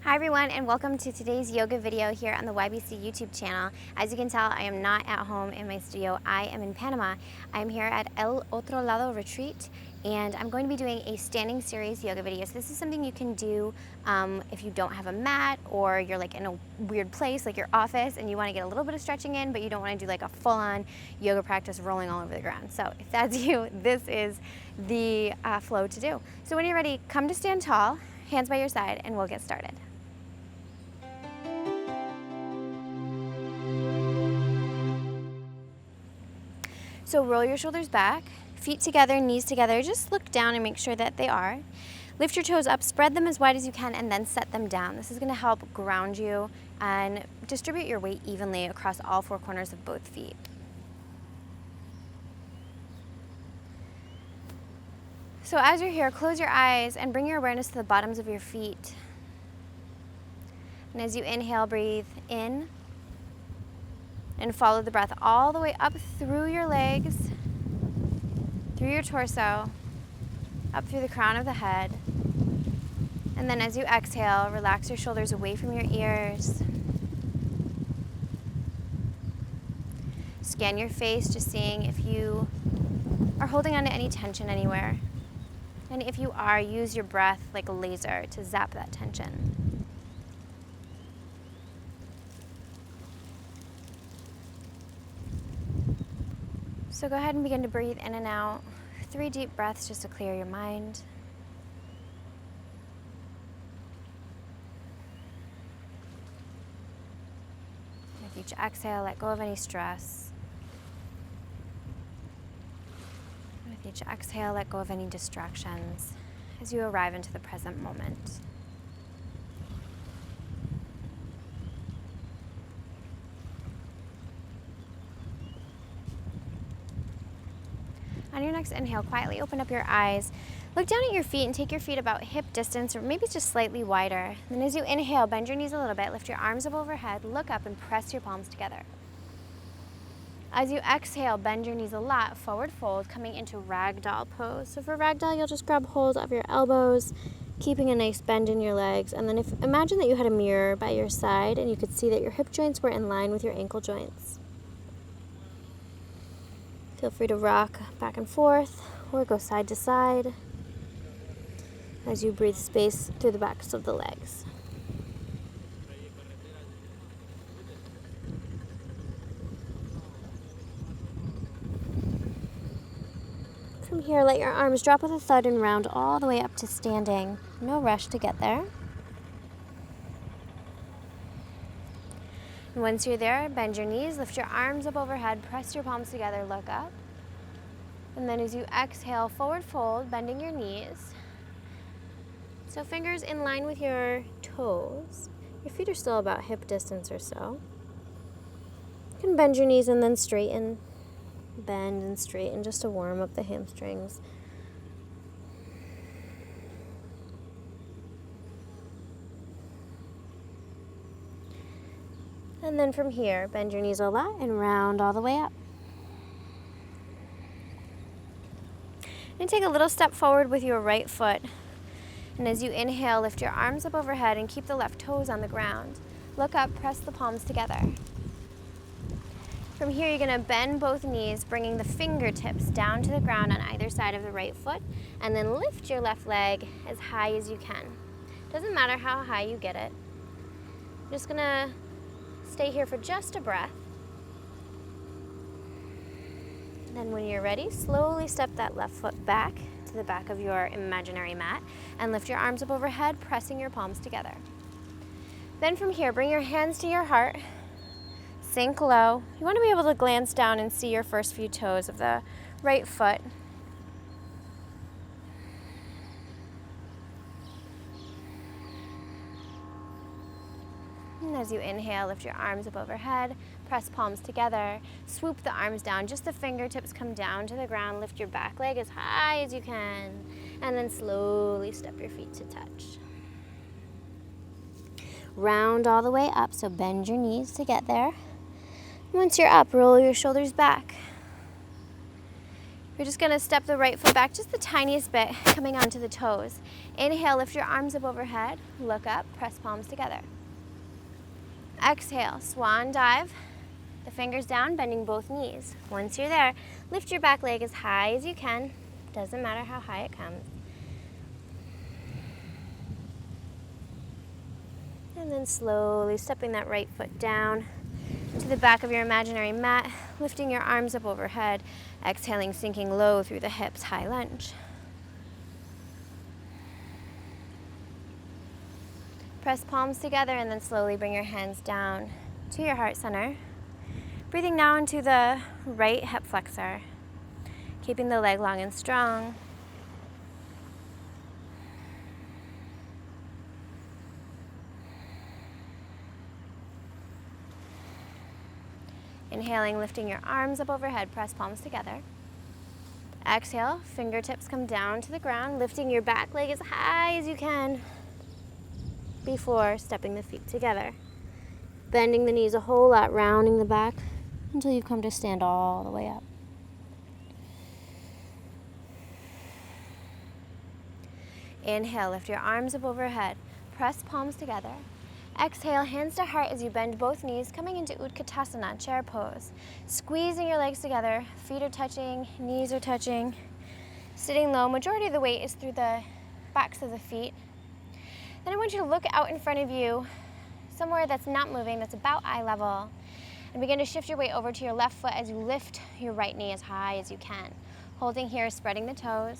Hi everyone, and welcome to today's yoga video here on the YBC YouTube channel. As you can tell, I am not at home in my studio. I am in Panama. I'm here at El Otro Lado Retreat, and I'm going to be doing a standing series yoga video. So this is something you can do if you don't have a mat, or you're like in a weird place like your office and you want to get a little bit of stretching in, but you don't want to do like a full-on yoga practice rolling all over the ground. So if that's you, this is the flow to do. So when you're ready, come to stand tall, hands by your side, and we'll get started. So roll your shoulders back, feet together, knees together. Just look down and make sure that they are. Lift your toes up, spread them as wide as you can, and then set them down. This is going to help ground you and distribute your weight evenly across all four corners of both feet. So as you're here, close your eyes and bring your awareness to the bottoms of your feet. And as you inhale, breathe in. And follow the breath all the way up through your legs, through your torso, up through the crown of the head. And then as you exhale, relax your shoulders away from your ears. Scan your face, just seeing if you are holding on to any tension anywhere. And if you are, use your breath like a laser to zap that tension. So go ahead and begin to breathe in and out. 3 deep breaths just to clear your mind. With each exhale, let go of any stress. With each exhale, let go of any distractions as you arrive into the present moment. On your next inhale, quietly open up your eyes. Look down at your feet and take your feet about hip distance, or maybe just slightly wider. Then as you inhale, bend your knees a little bit, lift your arms up overhead, look up and press your palms together. As you exhale, bend your knees a lot, forward fold, coming into ragdoll pose. So for ragdoll, you'll just grab hold of your elbows, keeping a nice bend in your legs. And then imagine that you had a mirror by your side and you could see that your hip joints were in line with your ankle joints. Feel free to rock back and forth or go side to side as you breathe space through the backs of the legs. From here, let your arms drop with a thud and round all the way up to standing. No rush to get there. And once you're there, bend your knees, lift your arms up overhead, press your palms together, look up. And then as you exhale, forward fold, bending your knees. So fingers in line with your toes. Your feet are still about hip distance or so. You can bend your knees and then straighten, bend and straighten just to warm up the hamstrings. And then from here, bend your knees a lot and round all the way up. And take a little step forward with your right foot. And as you inhale, lift your arms up overhead and keep the left toes on the ground. Look up, press the palms together. From here, you're gonna bend both knees, bringing the fingertips down to the ground on either side of the right foot, and then lift your left leg as high as you can. Doesn't matter how high you get it. I'm just gonna stay here for just a breath. Then when you're ready, slowly step that left foot back to the back of your imaginary mat and lift your arms up overhead, pressing your palms together. Then from here, bring your hands to your heart, sink low. You want to be able to glance down and see your first few toes of the right foot. And as you inhale, lift your arms up overhead, press palms together, swoop the arms down, just the fingertips come down to the ground, lift your back leg as high as you can, and then slowly step your feet to touch. Round all the way up, so bend your knees to get there. Once you're up, roll your shoulders back. We're just gonna step the right foot back just the tiniest bit, coming onto the toes. Inhale, lift your arms up overhead, look up, press palms together. Exhale, swan dive, the fingers down, bending both knees. Once you're there, lift your back leg as high as you can. Doesn't matter how high it comes. And then slowly stepping that right foot down to the back of your imaginary mat, lifting your arms up overhead, exhaling, sinking low through the hips, high lunge. Press palms together and then slowly bring your hands down to your heart center. Breathing now into the right hip flexor, keeping the leg long and strong. Inhaling, lifting your arms up overhead, press palms together. Exhale, fingertips come down to the ground, lifting your back leg as high as you can before stepping the feet together. Bending the knees a whole lot, rounding the back until you come to stand all the way up. Inhale, lift your arms up overhead, press palms together. Exhale, hands to heart as you bend both knees, coming into Utkatasana, chair pose. Squeezing your legs together, feet are touching, knees are touching. Sitting low, majority of the weight is through the backs of the feet. Then I want you to look out in front of you, somewhere that's not moving, that's about eye level, and begin to shift your weight over to your left foot as you lift your right knee as high as you can. Holding here, spreading the toes.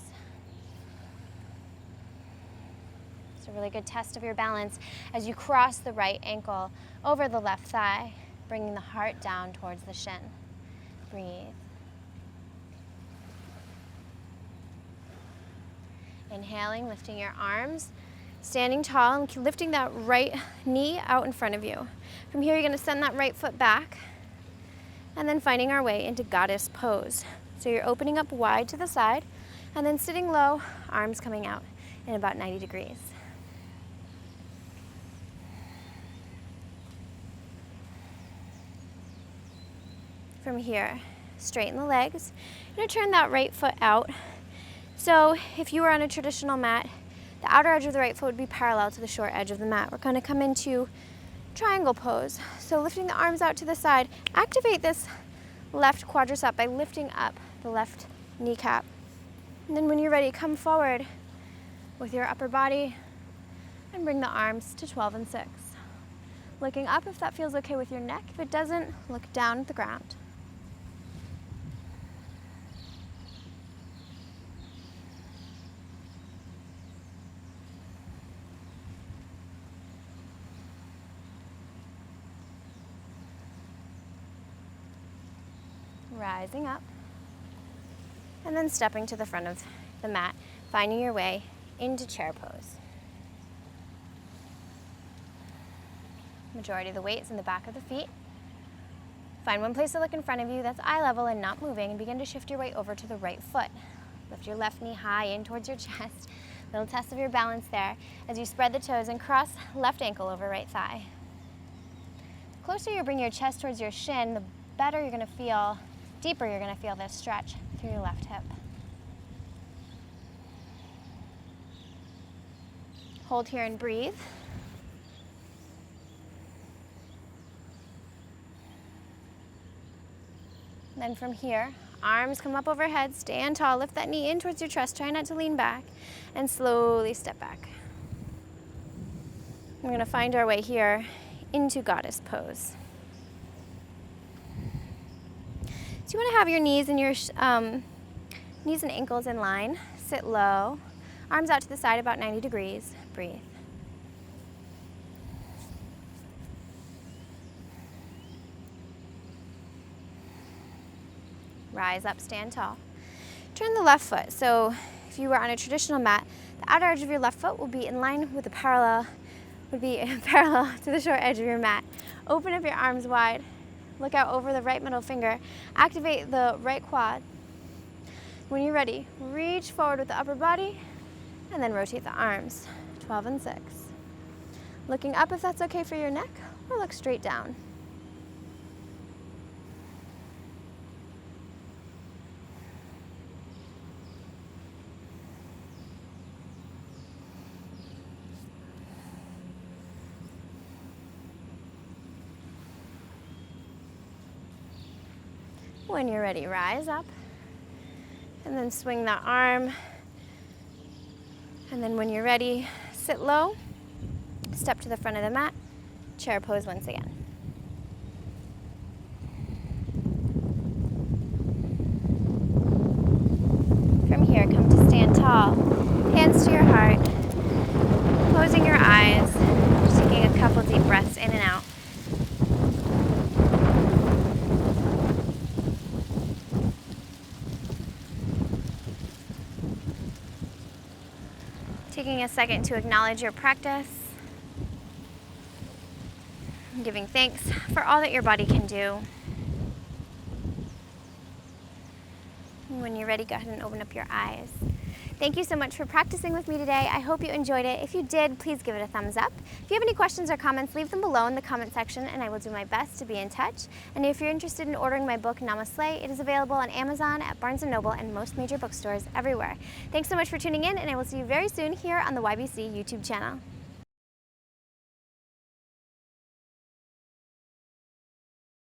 It's a really good test of your balance as you cross the right ankle over the left thigh, bringing the heart down towards the shin. Breathe. Inhaling, lifting your arms, standing tall and lifting that right knee out in front of you. From here, you're going to send that right foot back and then finding our way into goddess pose. So you're opening up wide to the side and then sitting low, arms coming out in about 90 degrees. From here, straighten the legs. You're going to turn that right foot out. So if you were on a traditional mat, the outer edge of the right foot would be parallel to the short edge of the mat. We're going to come into triangle pose. So lifting the arms out to the side, activate this left quadricep by lifting up the left kneecap. And then when you're ready, come forward with your upper body and bring the arms to 12 and 6. Looking up if that feels okay with your neck. If it doesn't, look down at the ground. Rising up, and then stepping to the front of the mat, finding your way into chair pose. Majority of the weight is in the back of the feet. Find one place to look in front of you that's eye level and not moving, and begin to shift your weight over to the right foot. Lift your left knee high in towards your chest. Little test of your balance there as you spread the toes and cross left ankle over right thigh. The closer you bring your chest towards your shin, the better you're going to feel, deeper you're going to feel this stretch through your left hip. Hold here and breathe. Then from here, arms come up overhead, stand tall, lift that knee in towards your chest, try not to lean back, and slowly step back. We're going to find our way here into goddess pose. So you want to have your knees and your knees and ankles in line. Sit low, arms out to the side about 90 degrees. Breathe. Rise up, stand tall. Turn the left foot. So if you were on a traditional mat, the outer edge of your left foot will be in line with the parallel to the short edge of your mat. Open up your arms wide. Look out over the right middle finger. Activate the right quad. When you're ready, reach forward with the upper body and then rotate the arms. 12 and 6. Looking up if that's okay for your neck, or look straight down. When you're ready, rise up and then swing that arm. And then when you're ready, sit low, step to the front of the mat, chair pose once again. From here, come to stand tall, hands to your heart, closing your eyes, just taking a couple deep breaths in and out. Taking a second to acknowledge your practice, giving thanks for all that your body can do. And when you're ready, go ahead and open up your eyes. Thank you so much for practicing with me today. I hope you enjoyed it. If you did, please give it a thumbs up. If you have any questions or comments, leave them below in the comment section and I will do my best to be in touch. And if you're interested in ordering my book, Namaste, it is available on Amazon, at Barnes & Noble, and most major bookstores everywhere. Thanks so much for tuning in, and I will see you very soon here on the YBC YouTube channel.